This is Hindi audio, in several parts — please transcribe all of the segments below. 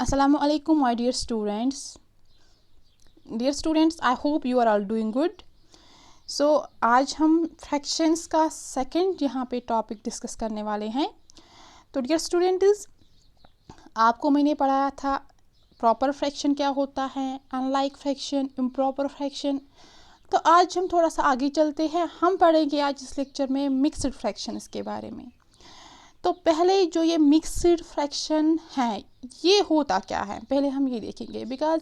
Assalamu alaikum my dear students. Dear students, I hope you are all doing good. So आज हम फ्रैक्शंस का सेकंड यहाँ पे टॉपिक डिस्कस करने वाले हैं. तो डियर स्टूडेंट्स, आपको मैंने पढ़ाया था प्रॉपर फ्रैक्शन क्या होता है, अनलाइक फ्रैक्शन, इम्प्रॉपर फ्रैक्शन. तो आज हम थोड़ा सा आगे चलते हैं. हम पढ़ेंगे आज इस लेक्चर में मिक्स्ड फ्रैक्शंस के बारे में. तो पहले जो ये मिक्स्ड फ्रैक्शन है ये होता क्या है, पहले हम ये देखेंगे. बिकॉज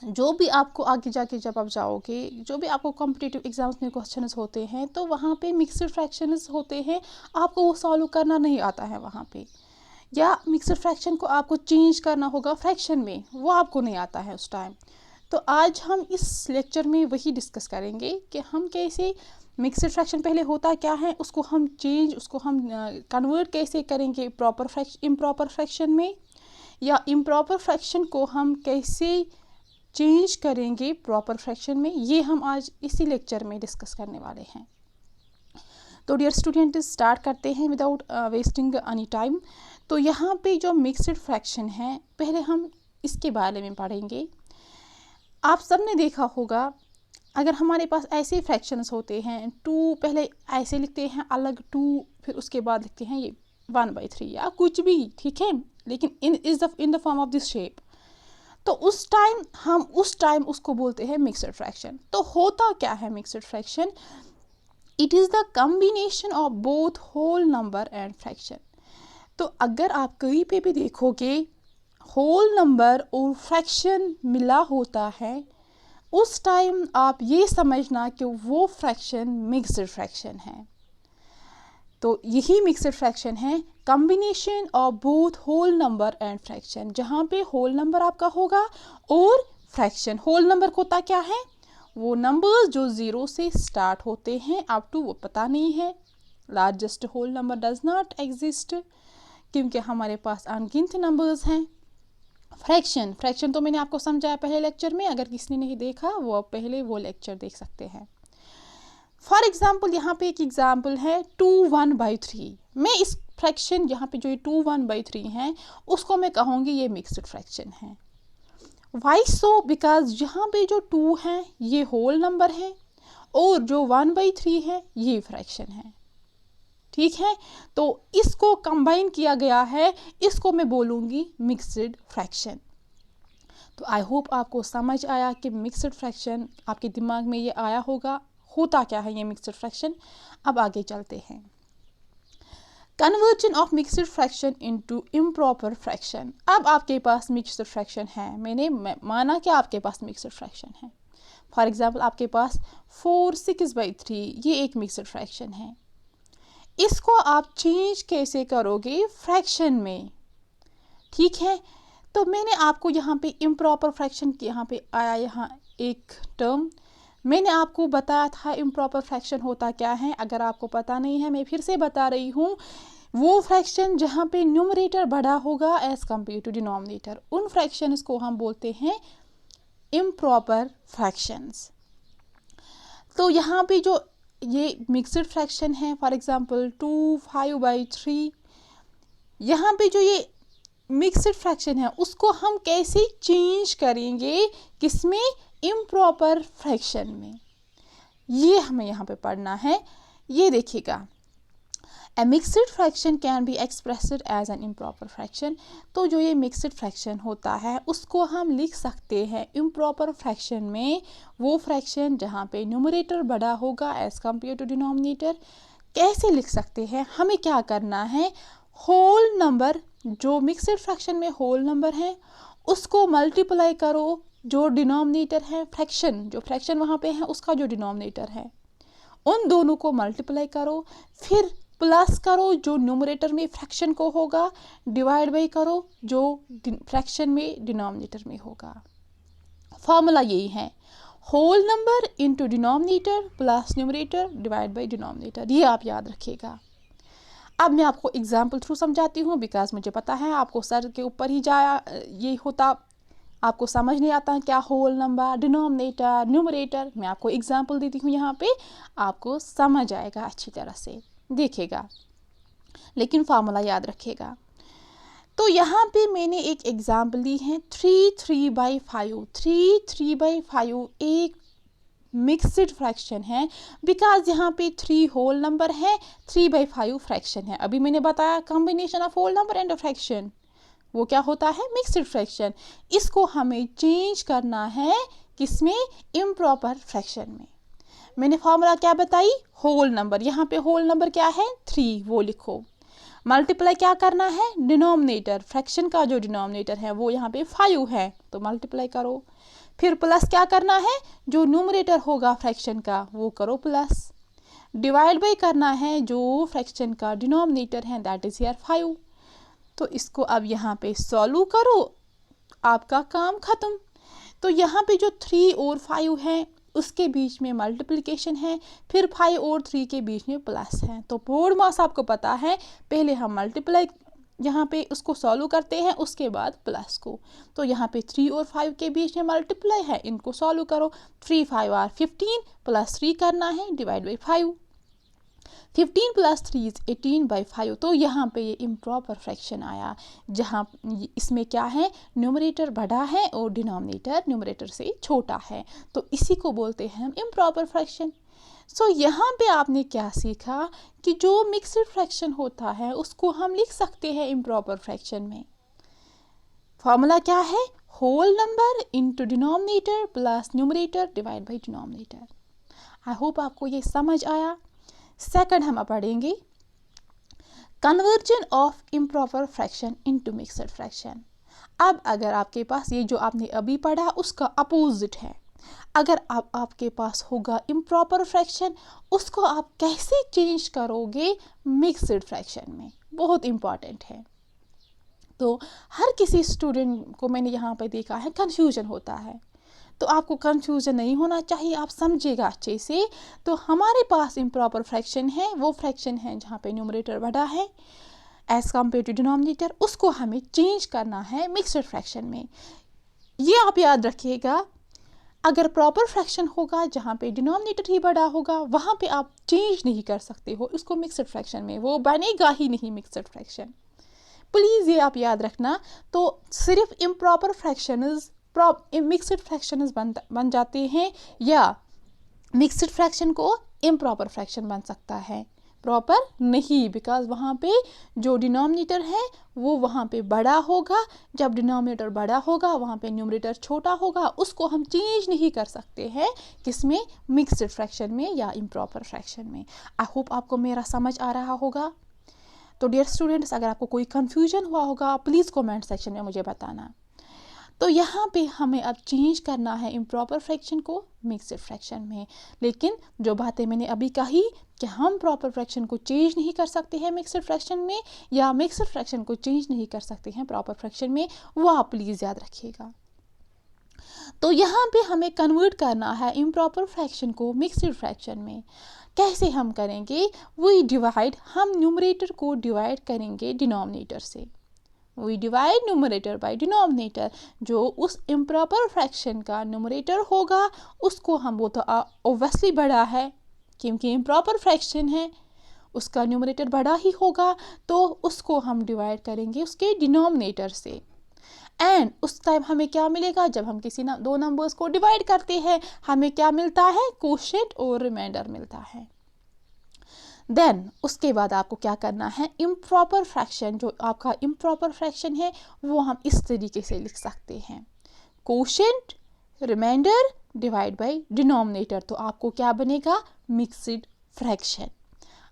जो भी आपको आगे जाके जब आप जाओगे, जो भी आपको कॉम्पिटिटिव एग्जाम्स में क्वेश्चंस होते हैं, तो वहाँ पे मिक्स्ड फ्रैक्शंस होते हैं, आपको वो सॉल्व करना नहीं आता है वहाँ पे, या मिक्स्ड फ्रैक्शन को आपको चेंज करना होगा फ्रैक्शन में, वो आपको नहीं आता है उस टाइम. तो आज हम इस लेक्चर में वही डिस्कस करेंगे कि हम कैसे मिक्स्ड फ्रैक्शन पहले होता क्या है, उसको हम कन्वर्ट कैसे करेंगे इम्प्रॉपर फ्रैक्शन में, या इम्प्रॉपर फ्रैक्शन को हम कैसे चेंज करेंगे प्रॉपर फ्रैक्शन में. ये हम आज इसी लेक्चर में डिस्कस करने वाले हैं. तो डियर स्टूडेंट, स्टार्ट करते हैं विदाउट वेस्टिंग एनी टाइम. तो यहाँ पे जो मिक्स्ड फ्रैक्शन है, पहले हम इसके बारे में पढ़ेंगे. आप सब ने देखा होगा, अगर हमारे पास ऐसे फ्रैक्शंस होते हैं, 2 पहले ऐसे लिखते हैं अलग 2, फिर उसके बाद लिखते हैं ये 1/3 या कुछ भी, ठीक है, लेकिन in the form of this shape. तो उस टाइम उसको बोलते हैं मिक्स्ड फ्रैक्शन. तो होता क्या है mixed fraction? It is the combination of both whole number and fraction. तो अगर आप कहीं पे भी देखोगे होल नंबर और फ्रैक्शन मिला होता है, उस टाइम आप ये समझना कि वो फ्रैक्शन मिक्स्ड फ्रैक्शन है. तो यही मिक्स्ड फ्रैक्शन है, combination of both whole number and fraction, जहाँ पे होल नंबर आपका होगा और फ्रैक्शन. होल नंबर होता क्या है? वो नंबर्स जो 0 से स्टार्ट होते हैं अप टू वो पता नहीं है. Largest whole number does not exist, क्योंकि हमारे पास अनगिनत नंबर्स हैं. फ्रैक्शन तो मैंने आपको समझाया पहले लेक्चर में, अगर किसी ने नहीं देखा वो पहले वो लेक्चर देख सकते हैं. फॉर एग्जाम्पल, यहाँ पे एक एग्जाम्पल है 2/1/3. मैं इस फ्रैक्शन यहाँ पे जो ये 2/1/3 है उसको मैं कहूँगी ये मिक्स्ड फ्रैक्शन है. Why so? बिकॉज यहाँ पे जो 2 है ये होल नंबर है और जो 1/3 है ये फ्रैक्शन है, ठीक है. तो इसको कंबाइन किया गया है, इसको मैं बोलूँगी मिक्स्ड फ्रैक्शन. तो आई होप आपको समझ आया कि मिक्स्ड फ्रैक्शन, आपके दिमाग में ये आया होगा होता क्या है ये मिक्स्ड फ्रैक्शन. अब आगे चलते हैं. Conversion of mixed fraction into improper fraction. अब आपके पास मिक्स्ड फ्रैक्शन है, मैंने माना कि आपके पास मिक्स्ड फ्रैक्शन है. फॉर एग्जाम्पल, आपके पास 4/6/3 ये एक मिक्स्ड फ्रैक्शन है. इसको आप चेंज कैसे करोगे फ्रैक्शन में, ठीक है. तो मैंने आपको यहाँ पे इम्प्रॉपर फ्रैक्शन यहाँ पे आया, यहाँ एक टर्म मैंने आपको बताया था इम्प्रॉपर फ्रैक्शन होता क्या है. अगर आपको पता नहीं है मैं फिर से बता रही हूँ. वो फ्रैक्शन जहाँ पे न्यूमरेटर बड़ा होगा एज कम्पेयर टू डिनोमिनेटर, उन फ्रैक्शंस को हम बोलते हैं इम्प्रॉपर फ्रैक्शंस. तो यहाँ पे जो ये मिक्स्ड फ्रैक्शन है, फॉर एग्जांपल 2/5/3, यहाँ पे जो ये मिक्स्ड फ्रैक्शन है उसको हम कैसे चेंज करेंगे, किसमें? इम्प्रॉपर फ्रैक्शन में. ये हमें यहाँ पे पढ़ना है. ये देखिएगा, A mixed fraction can be expressed as an improper fraction. तो जो ये मिक्स्ड फ्रैक्शन होता है उसको हम लिख सकते हैं इम्प्रॉपर फ्रैक्शन में, वो फ्रैक्शन जहाँ पे न्यूमरेटर बड़ा होगा एज कम्पेयर टू डिनोमिनेटर. कैसे लिख सकते हैं? हमें क्या करना है, होल नंबर, जो मिक्स्ड फ्रैक्शन में होल नंबर है उसको मल्टीप्लाई करो जो डिनोमिनेटर है, जो फ्रैक्शन वहाँ पे है उसका जो डिनोमिनेटर है, उन दोनों को मल्टीप्लाई करो, फिर प्लस करो जो न्यूमरेटर में फ्रैक्शन को होगा, डिवाइड बाई करो जो फ्रैक्शन में डिनोमिनेटर में होगा. फॉर्मूला यही है, whole number into denominator plus numerator divide by denominator. ये आप याद रखिएगा. अब मैं आपको एग्जाम्पल थ्रू समझाती हूँ, बिकॉज मुझे पता है आपको सर के ऊपर ही जाया ये होता, आपको समझ नहीं आता क्या होल नंबर, डिनोमिनेटर, न्यूमरेटर. मैं आपको एग्जाम्पल देती हूँ, यहाँ पे आपको समझ आएगा अच्छी तरह से, देखिएगा, लेकिन फार्मूला याद रखिएगा. तो यहाँ पे मैंने एक एग्जाम्पल ली है 3/5। 3/5 एक मिक्सड फ्रैक्शन है, बिकॉज यहाँ पे 3 होल नंबर है, 3/5 फ्रैक्शन है। अभी मैंने बताया combination of whole number and fraction वो क्या होता है, मिक्सड फ्रैक्शन। इसको हमें चेंज करना है किसमें, इम्प्रॉपर फ्रैक्शन में। मैंने फॉर्मूला क्या बताई, होल नंबर, यहाँ पे होल नंबर क्या है 3, वो लिखो। मल्टीप्लाई क्या करना है, डिनोमिनेटर, फ्रैक्शन का जो डिनोमिनेटर है वो यहाँ पे 5 है तो मल्टीप्लाई करो। फिर प्लस क्या करना है, जो न्यूमरेटर होगा फ्रैक्शन का वो करो प्लस। डिवाइड बाई करना है जो फ्रैक्शन का डिनोमिनेटर है, दैट इज हियर 5। तो इसको अब यहाँ पे सॉल्व करो, आपका काम खत्म। तो यहाँ पे जो 3 और 5 है उसके बीच में मल्टीप्लिकेशन है, फिर 5 और 3 के बीच में प्लस है। तो बोर्ड मास आपको पता है, पहले हम मल्टीप्लाई यहाँ पे उसको सॉल्व करते हैं, उसके बाद प्लस को। तो यहाँ पे 3 और 5 के बीच में मल्टीप्लाई है, इनको सॉल्व करो। 3 5 आर 15 प्लस 3 करना है डिवाइड बाई 5। 15 plus 3 is 18/5। तो यहाँ पे ये इम्प्रॉपर फ्रैक्शन आया, जहाँ इसमें क्या है, न्यूमरेटर बड़ा है और डिनोमिनेटर न्यूमरेटर से छोटा है, तो इसी को बोलते हैं हम इम्प्रॉपर फ्रैक्शन। सो यहाँ पे आपने क्या सीखा कि जो मिक्सड फ्रैक्शन होता है उसको हम लिख सकते हैं इम्प्रॉपर फ्रैक्शन में। फॉर्मूला क्या है, whole number into denominator plus numerator divide by denominator. I hope आपको ये समझ आया। सेकंड हम पढ़ेंगे conversion of improper fraction into mixed fraction. अब अगर आपके पास ये जो आपने अभी पढ़ा उसका अपोजिट है, अगर आपके पास होगा इम्प्रॉपर फ्रैक्शन, उसको आप कैसे चेंज करोगे मिक्सड फ्रैक्शन में, बहुत इंपॉर्टेंट है। तो हर किसी स्टूडेंट को मैंने यहाँ पे देखा है कंफ्यूजन होता है, तो आपको कंफ्यूजन नहीं होना चाहिए, आप समझिएगा अच्छे से। तो हमारे पास इम्प्रॉपर फ्रैक्शन है, वो फ्रैक्शन है जहाँ पे न्यूमरेटर बड़ा है एज कम्पेयर टू डिनोमिनेटर, उसको हमें चेंज करना है मिक्सड फ्रैक्शन में। ये आप याद रखिएगा, अगर प्रॉपर फ्रैक्शन होगा जहाँ पे डिनोमिनेटर ही बड़ा होगा वहाँ पे आप चेंज नहीं कर सकते हो उसको मिक्सड फ्रैक्शन में, वो बनेगा ही नहीं मिक्सड फ्रैक्शन। प्लीज़ ये आप याद रखना। तो सिर्फ इम्प्रॉपर फ्रैक्शंस मिक्सड फ्रैक्शंस बन जाते हैं, या मिक्सड फ्रैक्शन को इम्प्रॉपर फ्रैक्शन बन सकता है, प्रॉपर नहीं, बिकॉज वहाँ पे जो डिनोमिनेटर है वो वहाँ पे बड़ा होगा। जब डिनोमिनेटर बड़ा होगा वहाँ पे न्यूमरेटर छोटा होगा, उसको हम चेंज नहीं कर सकते हैं किसमें, मिक्सड फ्रैक्शन में या इम्प्रॉपर फ्रैक्शन में। आई होप आपको मेरा समझ आ रहा होगा। तो डियर स्टूडेंट्स, अगर आपको कोई कन्फ्यूजन हुआ होगा प्लीज़ कमेंट सेक्शन में मुझे बताना। तो यहाँ पे हमें अब चेंज करना है इम्प्रॉपर फ्रैक्शन को मिक्सड फ्रैक्शन में, लेकिन जो बातें मैंने अभी कही कि हम प्रॉपर फ्रैक्शन को चेंज नहीं कर सकते हैं मिक्सड फ्रैक्शन में, या मिक्सड फ्रैक्शन को चेंज नहीं कर सकते हैं प्रॉपर फ्रैक्शन में, वो आप प्लीज़ याद रखिएगा। तो यहाँ पे हमें कन्वर्ट करना है इम्प्रॉपर फ्रैक्शन को मिक्सड फ्रैक्शन में। कैसे हम करेंगे, वी डिवाइड, हम न्यूमरेटर को डिवाइड करेंगे डिनोमिनेटर से। We divide numerator by denominator, जो उस इम्प्रॉपर फ्रैक्शन का न्यूमरेटर होगा उसको हम, वो तो ऑब्वियसली बड़ा है क्योंकि इम्प्रॉपर फ्रैक्शन है, उसका न्यूमरेटर बड़ा ही होगा, तो उसको हम डिवाइड करेंगे उसके डिनोमिनेटर से। एंड उस टाइम हमें क्या मिलेगा, जब हम किसी दो नंबर्स को डिवाइड करते हैं हमें क्या मिलता है, कोशेंट और रिमाइंडर मिलता है। देन उसके बाद आपको क्या करना है, इम्प्रॉपर फ्रैक्शन, जो आपका इम्प्रॉपर फ्रैक्शन है वो हम इस तरीके से लिख सकते हैं, quotient remainder divide by denominator. तो आपको क्या बनेगा, मिक्सड फ्रैक्शन।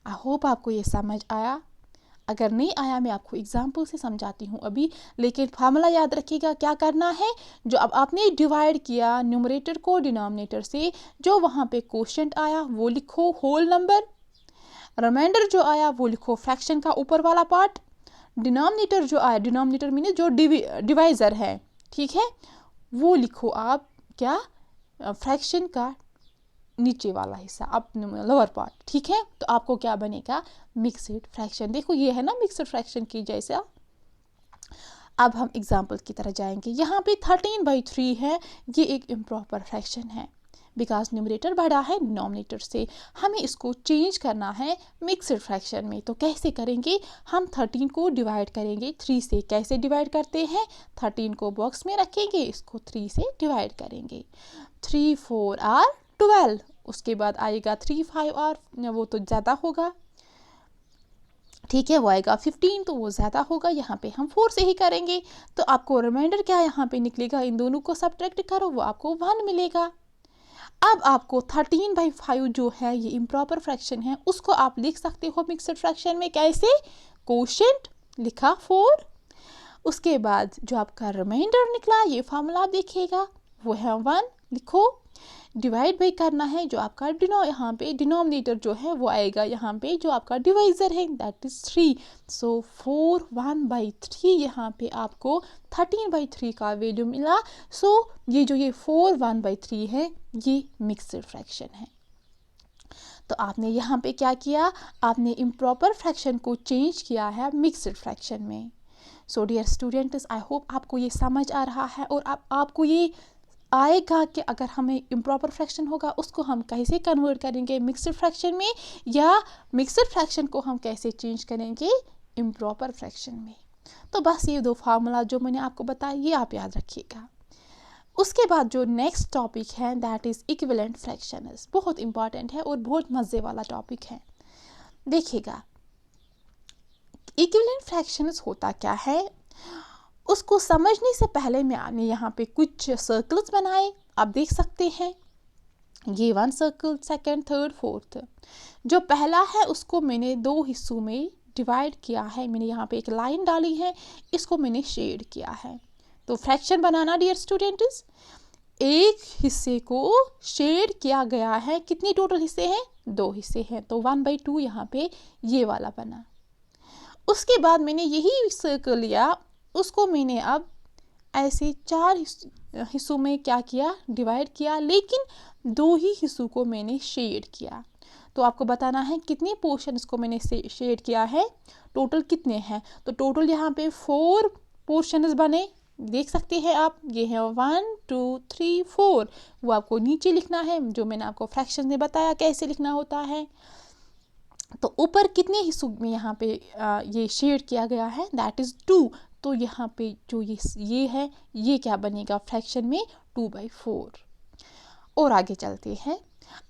आई होप आपको ये समझ आया। अगर नहीं आया मैं आपको एग्जाम्पल से समझाती हूँ अभी, लेकिन फार्मूला याद रखिएगा क्या करना है। जो अब आपने डिवाइड किया न्यूमरेटर को डिनोमिनेटर से, जो वहाँ पे कोशेंट आया वो लिखो होल नंबर, रिमाइंडर जो आया वो लिखो फ्रैक्शन का ऊपर वाला पार्ट, डिनोमिनेटर जो आया, डिनोमिनेटर मीन जो डिवाइजर है, ठीक है, वो लिखो आप क्या, फ्रैक्शन का नीचे वाला हिस्सा, अब लोअर पार्ट, ठीक है। तो आपको क्या बनेगा, मिक्सड फ्रैक्शन। देखो ये है ना मिक्सड फ्रैक्शन की जैसा। अब हम एग्जाम्पल की तरह जाएंगे। यहाँ पे 13/3 है, ये एक इम्प्रॉपर फ्रैक्शन है, बिकॉज न्यूमरेटर बड़ा है डिनोमिनेटर से। हमें इसको चेंज करना है मिक्स्ड फ्रैक्शन में। तो कैसे करेंगे? हम 13 को डिवाइड करेंगे 3 से। कैसे डिवाइड करते हैं? 13 को बॉक्स में रखेंगे, इसको 3 से डिवाइड करेंगे। 3 4 आर 12, उसके बाद आएगा 3 5 आर, वो तो ज़्यादा होगा, ठीक है, वो आएगा 15, तो वो ज़्यादा होगा। यहाँ पे हम 4 से ही करेंगे, तो आपको रिमाइंडर क्या यहाँ पे निकलेगा? इन दोनों को सब्ट्रैक्ट करो, वो आपको 1 मिलेगा। अब आपको 13/5 जो है ये इम्प्रॉपर फ्रैक्शन है, उसको आप लिख सकते हो मिक्सड फ्रैक्शन में। कैसे? कोशेंट लिखा 4, उसके बाद जो आपका रिमाइंडर निकला, ये फार्मूला आप देखिएगा, वो है 1, लिखो। डिवाइड बाई करना है, जो आपका यहाँ पे डिनोमिनेटर जो है वो आएगा यहाँ पे जो आपका डिवाइजर है, दैट इज 3। सो 4 1/3 यहाँ पे आपको 13/3 का वैल्यू मिला। सो ये जो ये 4 1/3 है, ये मिक्स्ड फ्रैक्शन है। तो आपने यहाँ पे क्या किया? आपने इम्प्रॉपर फ्रैक्शन को चेंज किया है मिक्स्ड फ्रैक्शन में। So dear students, I hope आपको ये समझ आ रहा है और आपको ये आएगा कि अगर हमें इम्प्रॉपर फ्रैक्शन होगा उसको हम कैसे कन्वर्ट करेंगे मिक्स्ड फ्रैक्शन में, या मिक्स्ड फ्रैक्शन को हम कैसे चेंज करेंगे इम्प्रॉपर फ्रैक्शन में। तो बस ये 2 फार्मूला जो मैंने आपको बताया, ये आप याद रखिएगा। उसके बाद जो नेक्स्ट टॉपिक है दैट इज़ इक्विवेलेंट फ्रैक्शंस। बहुत इंपॉर्टेंट है और बहुत मज़े वाला टॉपिक है। देखिएगा, इक्विवेलेंट फ्रैक्शंस होता क्या है, उसको समझने से पहले मैंने यहाँ पे कुछ सर्कल्स बनाए, आप देख सकते हैं। ये 1 सर्कल, सेकंड, थर्ड, फोर्थ। जो पहला है उसको मैंने 2 हिस्सों में डिवाइड किया है। मैंने यहाँ पे एक लाइन डाली है, इसको मैंने शेड किया है। तो फ्रैक्शन बनाना डियर स्टूडेंट्स, एक हिस्से को शेड किया गया है। कितने टोटल हिस्से हैं? 2 हिस्से हैं, तो 1/2 यहाँ पे ये वाला बना। उसके बाद मैंने यही सर्कल लिया, उसको मैंने अब ऐसे 4 हिस्सों में क्या किया? डिवाइड किया, लेकिन 2 ही हिस्सों को मैंने शेड किया। तो आपको बताना है कितने पोर्शन इसको मैंने शेड किया है, टोटल कितने हैं। तो टोटल यहाँ पे 4 पोर्शंस बने, देख सकते हैं आप। ये है 1 2 3 4, वो आपको नीचे लिखना है, जो मैंने आपको फ्रैक्शन में बताया कैसे लिखना होता है। तो ऊपर कितने हिस्सों में यहाँ पे ये शेड किया गया है, दैट इज़ 2। तो यहाँ पे जो ये है, ये क्या बनेगा फ्रैक्शन में? 2/4। और आगे चलते हैं।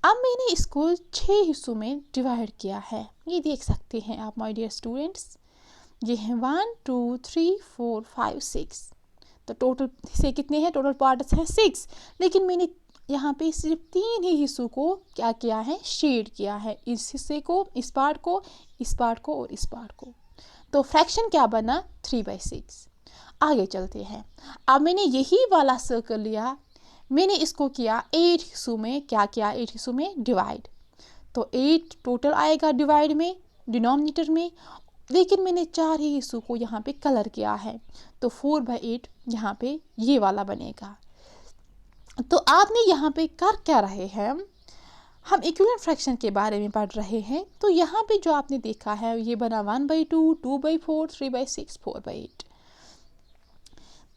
अब मैंने इसको 6 हिस्सों में डिवाइड किया है, ये देख सकते हैं आप माय डियर स्टूडेंट्स। ये है 1 2 3 4 5 6। तो टोटल हिस्से कितने हैं? टोटल पार्ट्स हैं 6, लेकिन मैंने यहाँ पे सिर्फ 3 ही हिस्सों को क्या किया है? शेड किया है। इस हिस्से को, इस पार्ट को, इस पार्ट को और इस पार्ट को। तो फ्रैक्शन क्या बना? 3/6। आगे चलते हैं। अब मैंने यही वाला सर्कल लिया, मैंने इसको किया 8 हिस्सों में, क्या किया? 8 हिस्सों में डिवाइड। तो 8 टोटल आएगा डिवाइड में, डिनोमिनेटर में, लेकिन मैंने 4 ही हिस्सों को यहाँ पे कलर किया है। तो 4/8 यहाँ पे ये वाला बनेगा। तो आपने यहाँ पे कर क्या रहे हैं? हम इक्विवेलेंट फ्रैक्शन के बारे में पढ़ रहे हैं। तो यहाँ पे जो आपने देखा है, ये बना 1/2 2/4 3/6 4/8।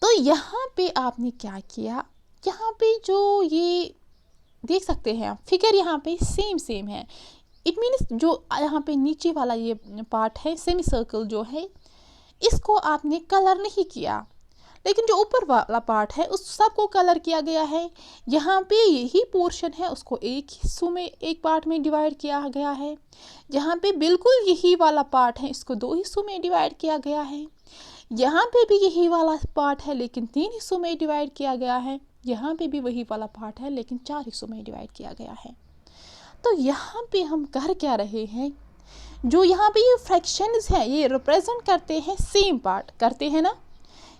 तो यहाँ पे आपने क्या किया? यहाँ पे जो ये देख सकते हैं आप, फिगर यहाँ पे सेम है। इट मीन्स जो यहाँ पे नीचे वाला ये पार्ट है, सेमी सर्कल जो है, इसको आपने कलर नहीं किया, लेकिन जो ऊपर वाला पार्ट है उस सबको कलर किया गया है। यहाँ पे यही पोर्शन है, उसको एक हिस्सों में, एक पार्ट में डिवाइड किया गया है। यहाँ पे बिल्कुल यही वाला पार्ट है, इसको 2 हिस्सों में डिवाइड किया गया है। यहाँ पे भी यही वाला पार्ट है, लेकिन 3 हिस्सों में डिवाइड किया गया है। यहाँ पे भी वही वाला पार्ट है, लेकिन 4 हिस्सों में डिवाइड किया गया है। तो यहाँ पे हम कर क्या रहे हैं? जो यहाँ पे ये फ्रैक्शंस है, ये रिप्रेजेंट करते हैं सेम पार्ट, करते हैं ना।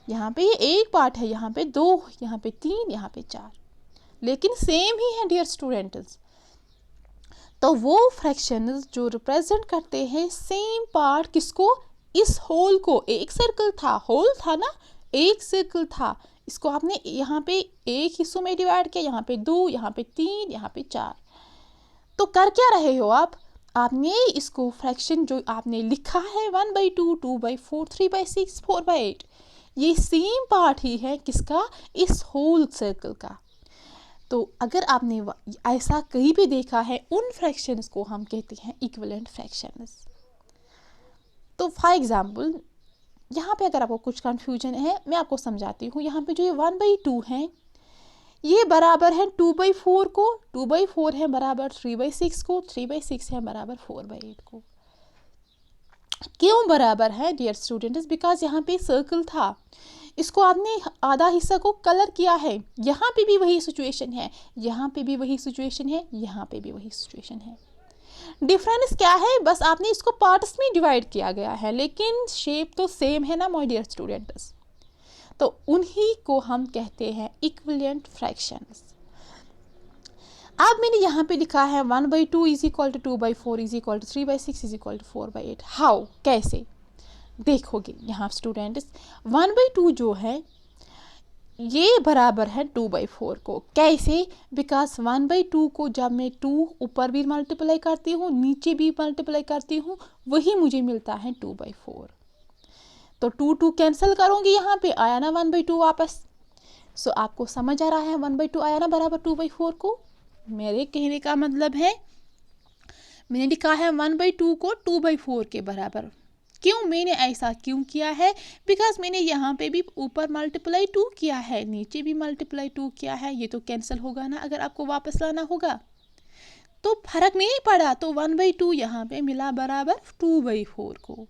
यहाँ पे ये एक पार्ट है, यहाँ पे 2, यहाँ पे 3, यहाँ पे 4, लेकिन सेम ही है डियर स्टूडेंट्स। तो वो फ्रैक्शंस जो रिप्रेजेंट करते हैं सेम पार्ट, किसको? इस होल को। एक सर्कल था, होल था ना, एक सर्कल था, इसको आपने यहाँ पे एक हिस्सों में डिवाइड किया, यहाँ पे 2, यहाँ पे 3, यहाँ पे 4। तो कर क्या रहे हो आप? आपने इसको फ्रैक्शन जो आपने लिखा है 1/2 2/4 3/6 4/8, ये सेम पार्ट ही है किसका? इस होल सर्कल का। तो अगर आपने ऐसा कहीं भी देखा है, उन फ्रैक्शंस को हम कहते हैं इक्विवेलेंट फ्रैक्शंस। तो फॉर एग्जांपल यहाँ पे अगर आपको कुछ कंफ्यूजन है, मैं आपको समझाती हूँ। यहाँ पे जो ये 1/2 है, ये बराबर है 2/4 को, 2/4 है बराबर 3/6 को, 3/6 है बराबर 4/8 को। क्यों बराबर है डियर स्टूडेंट्स? बिकॉज यहाँ पे सर्कल था, इसको आपने आधा हिस्सा को कलर किया है। यहाँ पे भी वही सिचुएशन है, यहाँ पे भी वही सिचुएशन है, यहाँ पे भी वही सिचुएशन है। डिफरेंस क्या है? बस आपने इसको पार्ट्स में डिवाइड किया गया है, लेकिन शेप तो सेम है ना माय डियर स्टूडेंट्स। तो उन्हीं को हम कहते हैं इक्विवेलेंट फ्रैक्शंस। अब मैंने यहाँ पे लिखा है 1/2 is equal to 2/4 is equal to 3/6 is equal to 4/8। How, कैसे? देखोगे यहाँ स्टूडेंट्स, 1/2 जो है ये बराबर है 2/4 को। कैसे? बिकॉज 1/2 को जब मैं 2 ऊपर भी मल्टीप्लाई करती हूँ, नीचे भी मल्टीप्लाई करती हूँ, वही मुझे मिलता है 2/4। तो 2 कैंसिल करूँगी, यहाँ पे आया ना 1/2 वापस। सो आपको समझ आ रहा है 1/2 आया ना बराबर 2/4 को। मेरे कहने का मतलब है, मैंने लिखा है 1/2 को 2/4 के बराबर। क्यों मैंने ऐसा क्यों किया है? बिकॉज मैंने यहाँ पे भी ऊपर मल्टीप्लाई 2 किया है, नीचे भी मल्टीप्लाई 2 किया है। ये तो कैंसिल होगा ना अगर आपको वापस लाना होगा, तो फर्क नहीं पड़ा। तो 1/2 यहाँ पे मिला बराबर 2/4 को।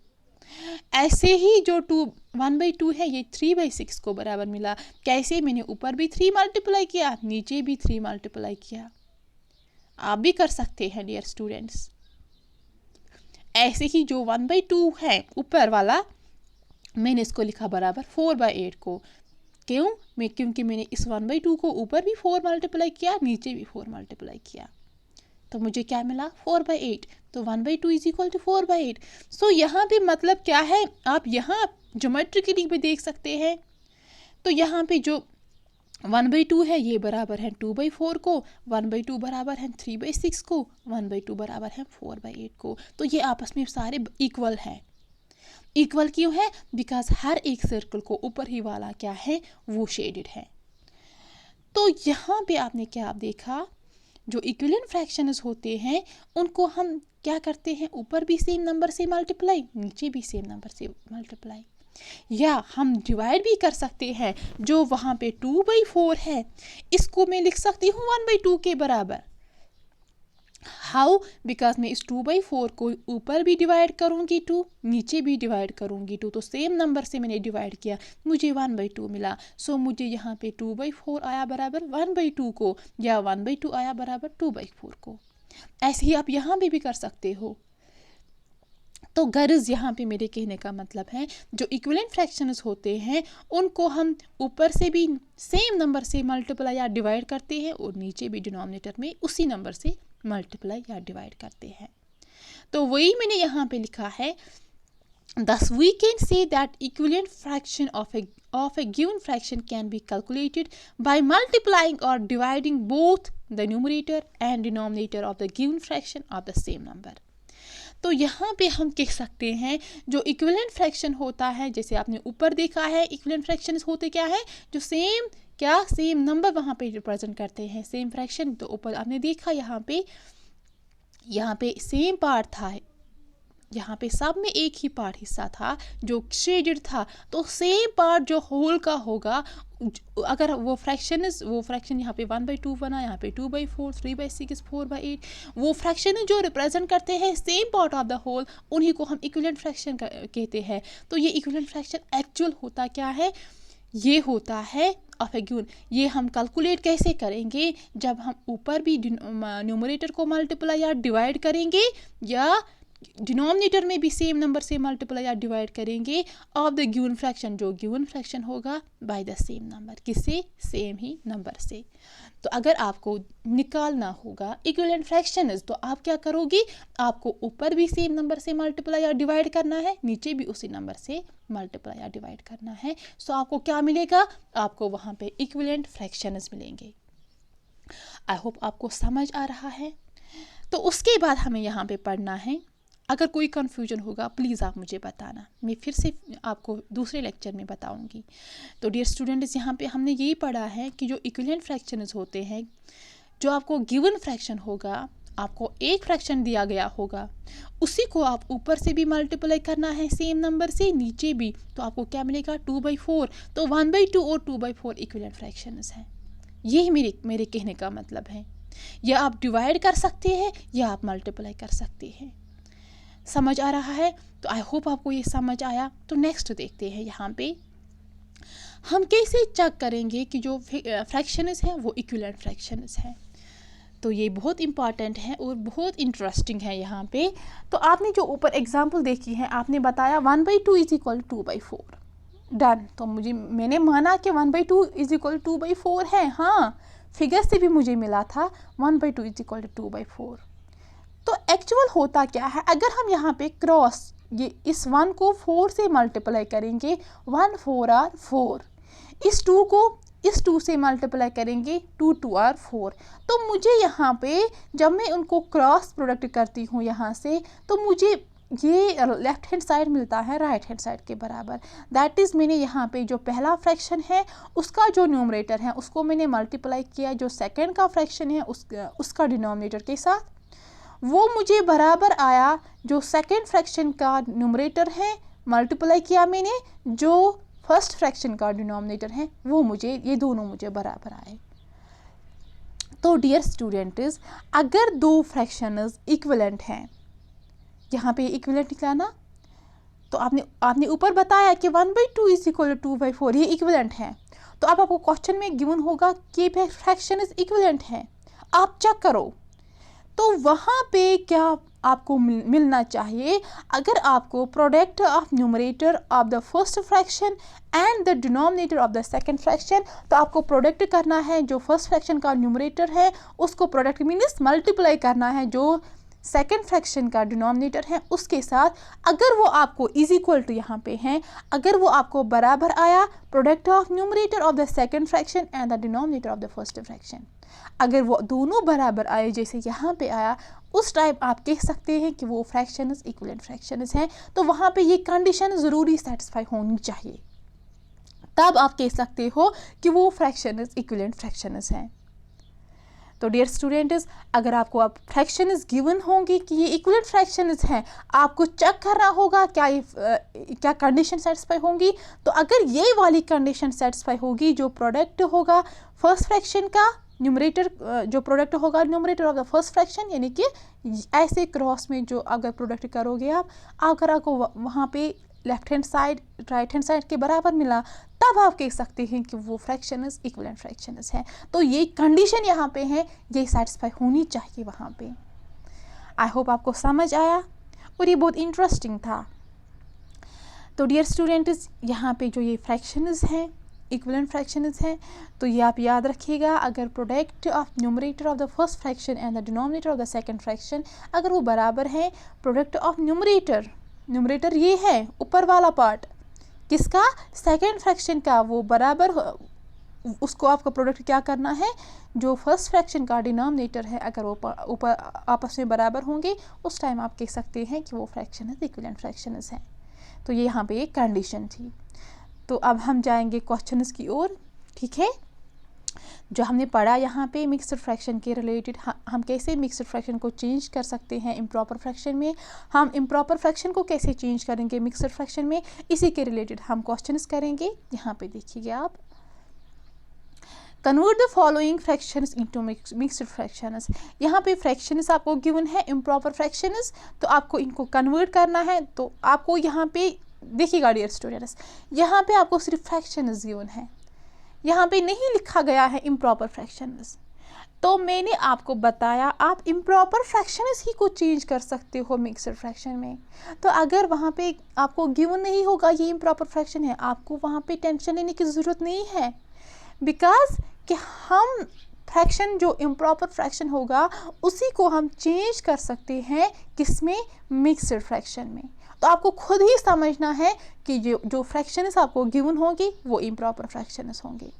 ऐसे ही जो 1/2 है, ये 3/6 को बराबर मिला। कैसे? मैंने ऊपर भी 3 मल्टीप्लाई किया, नीचे भी 3 मल्टीप्लाई किया। आप भी कर सकते हैं डियर स्टूडेंट्स। ऐसे ही जो 1/2 है ऊपर वाला, मैंने इसको लिखा बराबर 4/8 को। क्यों? क्योंकि मैंने इस 1/2 को ऊपर भी 4 मल्टीप्लाई किया, नीचे भी 4 मल्टीप्लाई किया, तो मुझे क्या मिला? 4/8। तो 1/2 इज इक्वल टू 4/8। सो यहाँ पे मतलब क्या है, आप यहाँ ज्योमेट्रिकली भी देख सकते हैं। तो यहाँ पे जो 1/2 है, ये बराबर है 2/4 को, 1/2 बराबर है 3/6 को, 1/2 बराबर है 4/8 को। तो ये आपस में सारे इक्वल हैं। इक्वल क्यों है? बिकॉज हर एक सर्कल को ऊपर ही वाला क्या है, वो शेडेड है। तो यहाँ पे आपने क्या देखा, जो इक्विवेलेंट फ्रैक्शंस होते हैं उनको हम क्या करते हैं, ऊपर भी सेम नंबर से मल्टीप्लाई, नीचे भी सेम नंबर से मल्टीप्लाई, या हम डिवाइड भी कर सकते हैं। जो वहाँ पे 2/4 है, इसको मैं लिख सकती हूँ 1/2 के बराबर। हाउ? बिकॉज मैं इस 2/4 को ऊपर भी डिवाइड करूँगी 2, नीचे भी डिवाइड करूँगी 2, तो सेम नंबर से मैंने डिवाइड किया, मुझे 1/2 मिला। सो मुझे यहाँ पे 2/4 आया बराबर 1/2 को, या 1/2 आया बराबर 2/4 को। ऐसे ही आप यहाँ भी कर सकते हो। तो गर्ज यहाँ पे मेरे कहने का मतलब है, जो इक्विवेलेंट फ्रैक्शंस होते हैं उनको हम ऊपर से भी सेम नंबर से मल्टीप्लाई या डिवाइड करते हैं, और नीचे भी डिनोमिनेटर में उसी नंबर से मल्टीप्लाई या डिवाइड करते हैं। तो वही मैंने यहाँ पे लिखा है, thus we can say that equivalent fraction of a given fraction can be calculated by multiplying or dividing both the numerator and denominator of the given fraction of the same number. तो यहाँ पे हम कह सकते हैं, जो इक्विवेलेंट फ्रैक्शन होता है, जैसे आपने ऊपर देखा है, इक्विवेलेंट फ्रैक्शंस होते क्या है, जो सेम नंबर वहाँ पे रिप्रेजेंट करते हैं, सेम फ्रैक्शन। तो ऊपर आपने देखा यहाँ पे सेम पार्ट था, यहाँ पे सब में एक ही पार्ट हिस्सा था जो शेडेड था। तो सेम पार्ट जो होल का होगा, अगर वो फ्रैक्शन यहाँ पे 1/2 बना, यहाँ पे 2/4, 3/6, 4/8, वो फ्रैक्शन जो रिप्रेजेंट करते हैं same part of the whole, उन्हीं को हम इक्विवेलेंट फ्रैक्शन कहते हैं। तो ये इक्विवेलेंट फ्रैक्शन एक्चुअल होता क्या है, ये होता है ऑफ ए गिवन। ये हम कैलकुलेट कैसे करेंगे, जब हम ऊपर भी न्यूमरेटर को मल्टीप्लाई या डिवाइड करेंगे, या डिनोमिनेटर में भी सेम नंबर से मल्टीप्लाई या डिवाइड करेंगे ऑफ द गिवन फ्रैक्शन, जो गिवन फ्रैक्शन होगा बाय द सेम नंबर, किससे? सेम ही नंबर से। तो अगर आपको निकालना होगा इक्विवेलेंट फ्रैक्शंस, तो आप क्या करोगे, आपको ऊपर भी सेम नंबर से मल्टीप्लाई या डिवाइड करना है, नीचे भी उसी नंबर से मल्टीप्लाई या डिवाइड करना है। सो आपको क्या मिलेगा, आपको वहाँ पे इक्विवेलेंट फ्रैक्शंस मिलेंगे। आई होप आपको समझ आ रहा है। तो उसके बाद हमें यहाँ पे पढ़ना है अगर कोई कन्फ्यूजन होगा प्लीज़ आप मुझे बताना, मैं फिर से आपको दूसरे लेक्चर में बताऊंगी। तो डियर स्टूडेंट्स, यहाँ पे हमने यही पढ़ा है कि जो इक्विवेलेंट फ्रैक्शंस होते हैं, जो आपको गिवन फ्रैक्शन होगा, आपको एक फ्रैक्शन दिया गया होगा, उसी को आप ऊपर से भी मल्टीप्लाई करना है सेम नंबर से, नीचे भी, तो आपको क्या मिलेगा 2/4। तो 1/2 और 2/4 इक्विवेलेंट फ्रैक्शंस हैं। यही मेरे कहने का मतलब है। या आप डिवाइड कर सकते हैं या आप मल्टीप्लाई कर सकते हैं। समझ आ रहा है? तो आई होप आपको ये समझ आया। तो नेक्स्ट देखते हैं, यहाँ पे हम कैसे चेक करेंगे कि जो फ्रैक्शंस हैं वो इक्विवेलेंट फ्रैक्शंस हैं। तो ये बहुत इंपॉर्टेंट है और बहुत इंटरेस्टिंग है यहाँ पे। तो आपने जो ऊपर एग्जांपल देखी है, आपने बताया 1/2 इज इक्वल 2/4, डन। तो मैंने माना कि 1/2 इज इक्वल 2/4 है। हाँ, फिगर से भी मुझे मिला था 1/2 इज इक्वल 2/4। तो एक्चुअल होता क्या है, अगर हम यहाँ पे क्रॉस ये इस 1 को 4 से मल्टीप्लाई करेंगे, 1 4 आर 4, इस 2 को इस 2 से मल्टीप्लाई करेंगे, 2 2 आर 4। तो मुझे यहाँ पे जब मैं उनको क्रॉस प्रोडक्ट करती हूँ यहाँ से, तो मुझे ये लेफ्ट हैंड साइड मिलता है राइट हैंड साइड के बराबर। दैट इज़ मैंने यहाँ पे जो पहला फ्रैक्शन है उसका जो न्यूमरेटर है उसको मैंने मल्टीप्लाई किया जो सेकंड का फ्रैक्शन है उसका डिनोमिनेटर के साथ, वो मुझे बराबर आया जो सेकंड फ्रैक्शन का न्यूमरेटर है, मल्टीप्लाई किया मैंने जो फर्स्ट फ्रैक्शन का डिनोमिनेटर है, वो मुझे ये दोनों मुझे बराबर आए। तो डियर स्टूडेंट्स, अगर दो फ्रैक्शंस इक्विवेलेंट हैं, यहाँ पे इक्विवेलेंट निकला ना, तो आपने ऊपर बताया कि 1/2 इज इक्वल 2/4, ये इक्विवेलेंट है। तो अब आपको क्वेश्चन में गिवन होगा कि फ्रैक्शंस इक्विवेलेंट हैं, आप चेक करो। तो वहाँ पे क्या आपको मिलना चाहिए, अगर आपको product of numerator of the first fraction and the denominator of the second fraction, तो आपको प्रोडक्ट करना है जो फर्स्ट फ्रैक्शन का न्यूमरेटर है उसको प्रोडक्ट मीन्स मल्टीप्लाई करना है जो सेकंड फ्रैक्शन का डिनोमिनेटर है उसके साथ। अगर वो आपको इज इक्वल टू यहाँ पे हैं, अगर वो आपको बराबर आया product of numerator of the second fraction and the denominator of the first fraction, अगर वो दोनों बराबर आए जैसे यहाँ पे आया, उस टाइम आप कह सकते हैं कि वो फ्रैक्शंस इक्विवेलेंट फ्रैक्शंस हैं। तो वहाँ पे ये कंडीशन ज़रूरी सेटिस्फाई होनी चाहिए, तब आप कह सकते हो कि वो फ्रैक्शंस इक्विवेलेंट फ्रैक्शंस हैं। तो डियर स्टूडेंट्स, अगर आपको फ्रैक्शंस गिवन होंगी कि ये इक्विवेलेंट फ्रैक्शंस हैं, आपको चेक करना होगा क्या कंडीशन सेटिस्फाई होंगी। तो अगर ये वाली कंडीशन सेटिस्फाई होगी, जो प्रोडक्ट होगा फर्स्ट फ्रैक्शन का न्यूमरेटर, जो प्रोडक्ट होगा numerator of the first fraction, यानी कि ऐसे क्रॉस में जो अगर प्रोडक्ट करोगे आप, अगर आपको वहाँ पे left hand side right hand side के बराबर मिला, तब आप कह सकते हैं कि वो फ्रैक्शंस इक्विवेलेंट फ्रैक्शंस हैं। तो ये कंडीशन यहाँ पे है, ये सेटिस्फाई होनी चाहिए वहाँ पे। आई होप आपको समझ आया और ये बहुत इंटरेस्टिंग था। तो डियर स्टूडेंट्स, यहाँ पे जो ये फ्रैक्शंस हैं इक्विवेलेंट फ्रैक्शंस हैं, तो ये आप याद रखिएगा, अगर product of numerator of the first fraction and the denominator of the second fraction अगर वो बराबर है प्रोडक्ट ऑफ न्यूमरेटर ये है ऊपर वाला पार्ट किसका, सेकंड फ्रैक्शन का, वो बराबर उसको आपका प्रोडक्ट क्या करना है, जो फर्स्ट फ्रैक्शन का डिनोमिनेटर है अगर वो ऊपर आपस में बराबर होंगे, उस टाइम आप कह सकते हैं कि वो फ्रैक्शन इक्विवेलेंट फ्रैक्शंस हैं। तो ये यहाँ पे एक कंडीशन थी। तो अब हम जाएंगे क्वेश्चंस की ओर, ठीक है। जो हमने पढ़ा यहाँ पे मिक्स्ड फ्रैक्शन के रिलेटेड, हम कैसे मिक्स्ड फ्रैक्शन को चेंज कर सकते हैं इम्प्रॉपर फ्रैक्शन में, हम इम्प्रॉपर फ्रैक्शन को कैसे चेंज करेंगे मिक्स्ड फ्रैक्शन में, इसी के रिलेटेड हम क्वेश्चंस करेंगे। यहाँ पे देखिए आप, convert the following fractions into mixed fractions. यहाँ पे फ्रैक्शंस आपको गिवन है इम्प्रॉपर फ्रैक्शंस, तो आपको इनको कन्वर्ट करना है। तो आपको यहाँ पे देखिएगा डियर स्टूडेंट्स, यहाँ पे आपको सिर्फ फ्रैक्शंस गिवन है, यहाँ पे नहीं लिखा गया है इम्प्रॉपर फ्रैक्शंस। तो मैंने आपको बताया आप इम्प्रॉपर फ्रैक्शंस ही को चेंज कर सकते हो मिक्स्ड फ्रैक्शन में। तो अगर वहाँ पे आपको गिवन नहीं होगा ये इम्प्रॉपर फ्रैक्शन है, आपको वहाँ पे टेंशन लेने की ज़रूरत नहीं है, बिकॉज कि हम फ्रैक्शन जो इम्प्रॉपर फ्रैक्शन होगा उसी को हम चेंज कर सकते हैं किसमें, मिक्स्ड फ्रैक्शन में। तो आपको खुद ही समझना है कि जो फ्रैक्शंस आपको गिवन होंगी वो इम्प्रॉपर फ्रैक्शंस होंगे,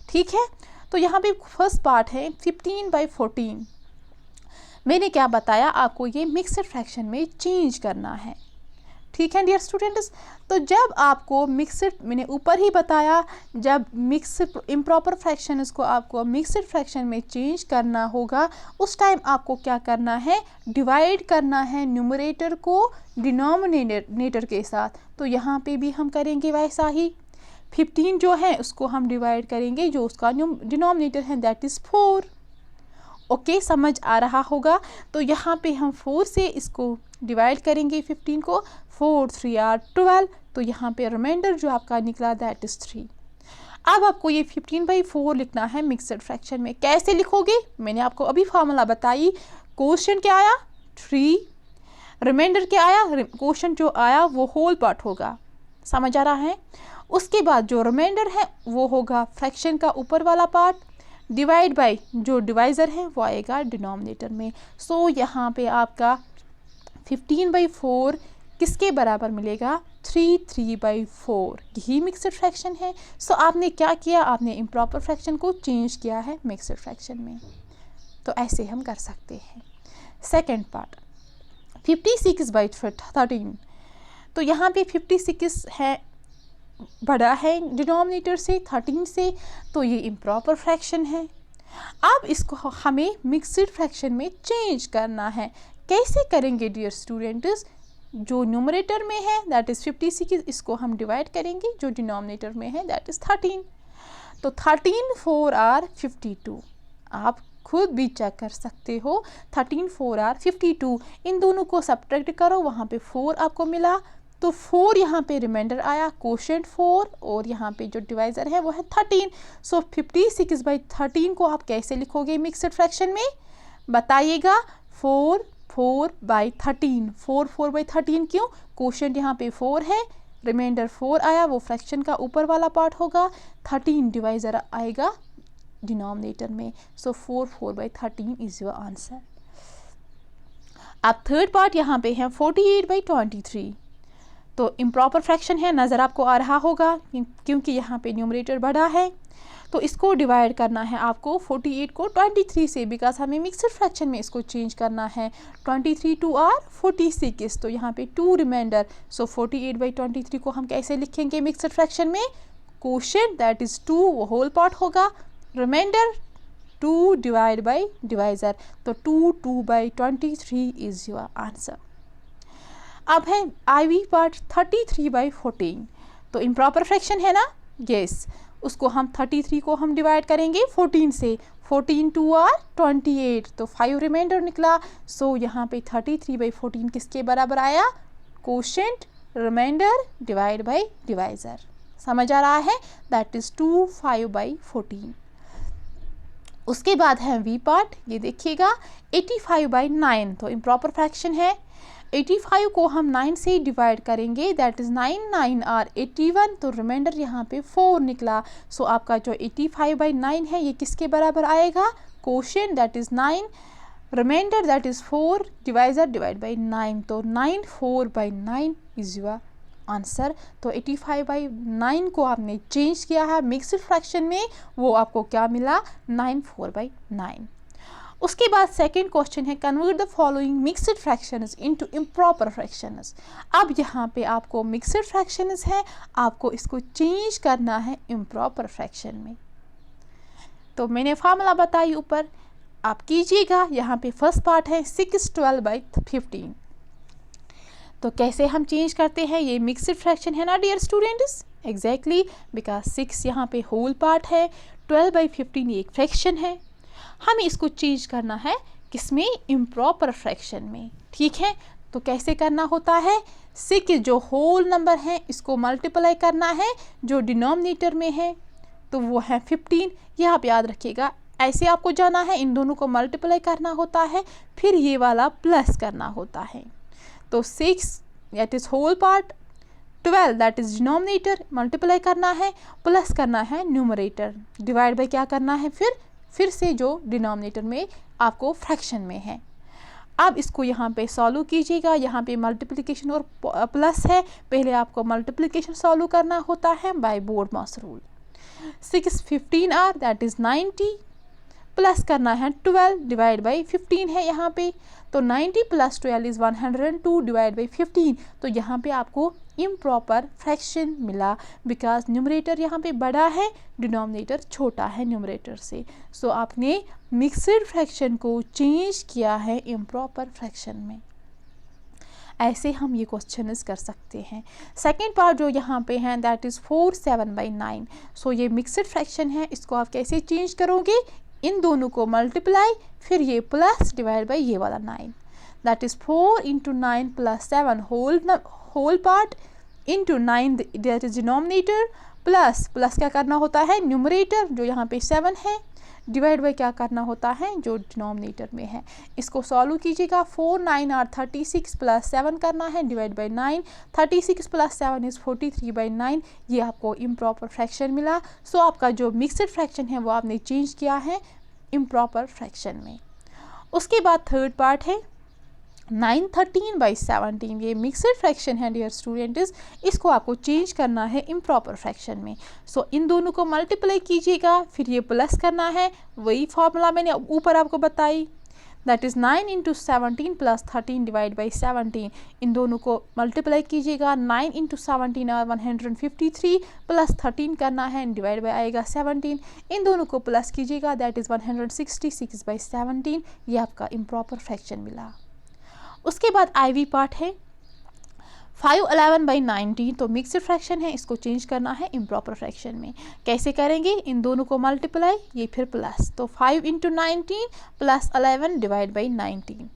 ठीक है। तो यहाँ पे फर्स्ट पार्ट है 15/14। मैंने क्या बताया आपको, ये मिक्सड फ्रैक्शन में चेंज करना है। ठीक है डियर स्टूडेंट्स, तो जब आपको मिक्सड, मैंने ऊपर ही बताया, जब मिक्सड इम्प्रॉपर फ्रैक्शन को आपको मिक्सड फ्रैक्शन में चेंज करना होगा, उस टाइम आपको क्या करना है, डिवाइड करना है न्यूमरेटर को डिनोमिनेटर के साथ। तो यहाँ पे भी हम करेंगे वैसा ही, 15 जो है उसको हम डिवाइड करेंगे, जो उसका डिनोमिनेटर है दैट इज़ 4। ओके, समझ आ रहा होगा। तो यहाँ पे हम 4 से इसको डिवाइड करेंगे 15 को, 4 3 आर 12, तो यहाँ पे रिमाइंडर जो आपका निकला दैट इज़ 3। अब आपको ये 15/4 लिखना है मिक्सड फ्रैक्शन में। कैसे लिखोगे, मैंने आपको अभी फार्मूला बताई। क्वोशिएंट क्या आया 3, रिमाइंडर क्या आया, क्वोशिएंट जो आया वो होल पार्ट होगा, समझ आ रहा है। उसके बाद जो रिमाइंडर है वो होगा फ्रैक्शन का ऊपर वाला पार्ट, डिवाइड बाय जो डिवाइज़र है वो आएगा डिनोमिनेटर में। सो यहाँ पे आपका 15/4 किसके बराबर मिलेगा, 3/4। यही मिक्सड फ्रैक्शन है। सो आपने क्या किया, आपने इम्प्रॉपर फ्रैक्शन को चेंज किया है मिक्सड फ्रैक्शन में। तो ऐसे हम कर सकते हैं। सेकेंड पार्ट 56/13, तो यहाँ पे 56 है, बड़ा है डिनोमिनेटर से 13 से, तो ये इम्प्रॉपर फ्रैक्शन है। अब इसको हमें मिक्सड फ्रैक्शन में चेंज करना है। कैसे करेंगे डियर स्टूडेंट्स, जो न्यूमरेटर में है दैट इज़ 56, इसको हम डिवाइड करेंगे जो डिनोमिनेटर में है दैट इज़ 13। तो 13 4 आर 52, आप खुद भी चेक कर सकते हो। 13 4 आर 52, इन दोनों को सब्ट्रैक्ट करो, वहाँ पे 4 आपको मिला, तो 4 यहाँ पे रिमाइंडर आया, क्वोशिएंट 4, और यहाँ पे जो डिवाइज़र है वो है 13। सो 56/13 को आप कैसे लिखोगे मिक्सड फ्रैक्शन में, बताइएगा। 4/13, 4/13 क्यों, क्वोशिएंट यहाँ पे 4 है, रिमाइंडर 4 आया, वो फ्रैक्शन का ऊपर वाला पार्ट होगा, 13 डिवाइज़र आएगा डिनोमिनेटर में। सो 4/13 इज़ योर आंसर। अब थर्ड पार्ट यहाँ पे है 48/23, तो इम्प्रॉपर फ्रैक्शन है, नज़र आपको आ रहा होगा क्योंकि यहाँ पे न्यूमरेटर बड़ा है। तो इसको डिवाइड करना है आपको 48 को 23 से, बिकॉज हमें मिक्सड फ्रैक्शन में इसको चेंज करना है। 23 2 आर 46, तो यहाँ पे 2 रिमाइंडर। सो 48/23 को हम कैसे लिखेंगे मिक्सड फ्रैक्शन में, क्वोशिएंट दैट इज़ 2, वो होल पार्ट होगा, रिमाइंडर 2 डिवाइड बाई डिवाइज़र, तो 2/23 इज़ योर आंसर। अब है IV पार्ट 33/14, तो इम्प्रॉपर फ्रैक्शन है ना, यस, उसको हम 33 को हम डिवाइड करेंगे 14 से, 14 2 आर 28, तो 5 रिमाइंडर निकला। सो यहाँ पे 33/14 किसके बराबर आया, quotient remainder divide by divisor, समझ आ रहा है, दैट इज़ 25/14। उसके बाद है V पार्ट, ये देखिएगा 85/9, तो इम्प्रॉपर फ्रैक्शन है। 85 को हम 9 से डिवाइड करेंगे, दैट इज़ 9 9 आर 81, तो रिमाइंडर यहाँ पे 4 निकला। सो आपका जो 85/9 है ये किसके बराबर आएगा, quotient that is 9, remainder that is 4, divisor divide by 9, तो 94/9 इज़ योर आंसर। तो 85/9 को आपने चेंज किया है मिक्सड फ्रैक्शन में, वो आपको क्या मिला, 94/9। उसके बाद सेकेंड क्वेश्चन है convert the following mixed fractions into improper fractions. अब यहाँ पे आपको मिक्सड फ्रैक्शंस है, आपको इसको चेंज करना है इम्प्रॉपर फ्रैक्शन में। तो मैंने फार्मूला बताई ऊपर, आप कीजिएगा। यहाँ पे फर्स्ट पार्ट है 6/12/15, तो कैसे हम चेंज करते हैं, ये मिक्सड फ्रैक्शन है ना डियर स्टूडेंट्स, एग्जैक्टली, बिकॉज 6 यहाँ पे होल पार्ट है, 12/15 ये एक फ्रैक्शन है, हमें इसको चेंज करना है किसमें, इम्प्रॉपर फ्रैक्शन में। ठीक है, तो कैसे करना होता है, 6 जो होल नंबर है इसको मल्टीप्लाई करना है, जो डिनोमिनेटर में है तो वो है 15, यहाँ पे याद रखिएगा, ऐसे आपको जाना है, इन दोनों को मल्टीप्लाई करना होता है, फिर ये वाला प्लस करना होता है। तो 6 that is whole part, 12 that is denominator, multiply करना है, प्लस करना है न्यूमरेटर, डिवाइड बाई क्या करना है, फिर से जो डिनोमिनेटर में आपको फ्रैक्शन में है। अब इसको यहाँ पे सॉल्व कीजिएगा, यहाँ पे मल्टीप्लिकेशन और प्लस है, पहले आपको मल्टीप्लिकेशन सॉल्व करना होता है by BODMAS rule. 6 15 are that is 90, plus करना है 12 डिवाइड बाई 15 है यहाँ पे, तो 90 प्लस 12 इज़ 102 डिवाइड बाई 15। तो यहाँ पे आपको इम्प्रॉपर फ्रैक्शन मिला, बिकॉज न्यूमरेटर यहाँ पे बड़ा है, डिनोमिनेटर छोटा है न्यूमरेटर से। सो आपने मिक्सड फ्रैक्शन को चेंज किया है इम्प्रॉपर फ्रैक्शन में। ऐसे हम ये क्वेश्चन कर सकते हैं। सेकेंड पार्ट जो यहाँ पे है दैट इज़ 4/7/9। सो ये मिक्सड फ्रैक्शन है, इसको आप कैसे चेंज करोगे, इन दोनों को मल्टीप्लाई, फिर ये प्लस डिवाइड बाई ये वाला 9, that is 4 × 9 + 7 whole part into 9 that is denominator, plus क्या करना होता है न्यूमरेटर जो यहाँ पे 7 है, डिवाइड बाई क्या करना होता है जो डिनोमिनेटर में है। इसको सॉल्व कीजिएगा, 4 9 आर 36 + 7 करना है डिवाइड बाई 9, 36 + 7 इज़ 43/9। ये आपको इम्प्रॉपर फ्रैक्शन मिला। सो आपका जो मिक्सड फ्रैक्शन है वो आपने चेंज किया है इम्प्रॉपर फ्रैक्शन में। उसके बाद थर्ड पार्ट है 9/13/17। ये मिक्सड फ्रैक्शन है डियर स्टूडेंट्स, इसको आपको चेंज करना है इम्प्रॉपर फ्रैक्शन में। सो इन दोनों को मल्टीप्लाई कीजिएगा, फिर ये प्लस करना है, वही फॉर्मूला मैंने ऊपर आपको बताई, दैट इज़ 9 × 17 + 13 डिवाइड बाई 17। इन दोनों को मल्टीप्लाई कीजिएगा, 9 × 17 और 153 + 13 करना है, डिवाइड बाई आएगा 17। इन दोनों को प्लस कीजिएगा, दैट इज़ 166/17। ये आपका इम्प्रॉपर फ्रैक्शन मिला। उसके बाद IV पार्ट है 5/11/19। तो मिक्सड फ्रैक्शन है, इसको चेंज करना है इम्प्रॉपर फ्रैक्शन में। कैसे करेंगे, इन दोनों को मल्टीप्लाई, ये फिर प्लस, तो 5 × 19 + 11 डिवाइड बाई 19,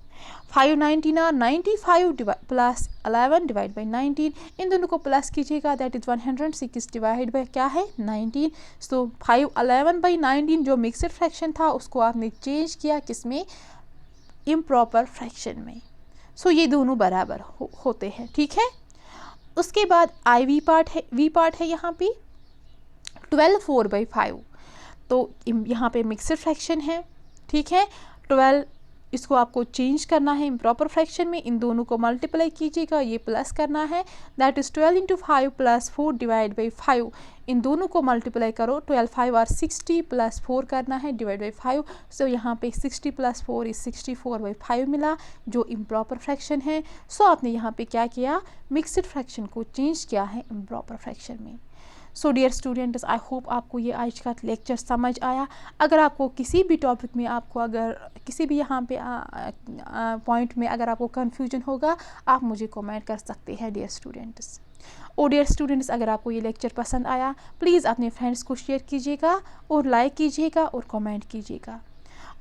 5 19 और 95 + 11 डिवाइड बाई 19। इन दोनों को प्लस कीजिएगा, दैट इज़ 106 डिवाइड बाई क्या है 19। सो 5/11/19 जो मिक्सड फ्रैक्शन था उसको आपने चेंज किया किसमें, इम्प्रॉपर फ्रैक्शन में। सो ये दोनों बराबर होते हैं, ठीक है। उसके बाद IV पार्ट है, V पार्ट है यहाँ पे 12/4/5। तो यहाँ पे मिक्सड फ्रैक्शन है, ठीक है। 12 इसको आपको चेंज करना है इम्प्रॉपर फ्रैक्शन में, इन दोनों को मल्टीप्लाई कीजिएगा, ये प्लस करना है, दैट इज़ 12 × 5 + 4 डिवाइड बाई 5। इन दोनों को मल्टीप्लाई करो, 12 5 और 60 + 4 करना है डिवाइड बाई 5। सो यहाँ पे 60 + 4 इज़ 64/5 मिला, जो इम्प्रॉपर फ्रैक्शन है। सो आपने यहाँ पे क्या किया, मिक्सड फ्रैक्शन को चेंज किया है इम्प्रॉपर फ्रैक्शन में। So dear students, I hope आपको ये आज का लेक्चर समझ आया। अगर आपको किसी भी टॉपिक में, आपको अगर किसी भी यहाँ पे पॉइंट में अगर आपको कन्फ्यूजन होगा, आप मुझे कमेंट कर सकते हैं डियर स्टूडेंट्स। और डियर स्टूडेंट्स, अगर आपको ये लेक्चर पसंद आया प्लीज़ अपने फ्रेंड्स को शेयर कीजिएगा और लाइक कीजिएगा और कमेंट कीजिएगा।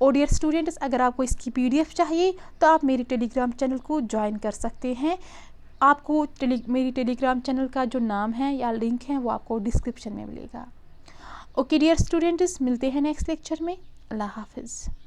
और डियर स्टूडेंट्स, अगर आपको इसकी PDF चाहिए तो आप मेरे टेलीग्राम चैनल को ज्वाइन कर सकते हैं। आपको मेरी टेलीग्राम चैनल का जो नाम है या लिंक है वो आपको डिस्क्रिप्शन में मिलेगा। ओके डियर स्टूडेंट्स, मिलते हैं नेक्स्ट लेक्चर में। अल्लाह हाफिज़।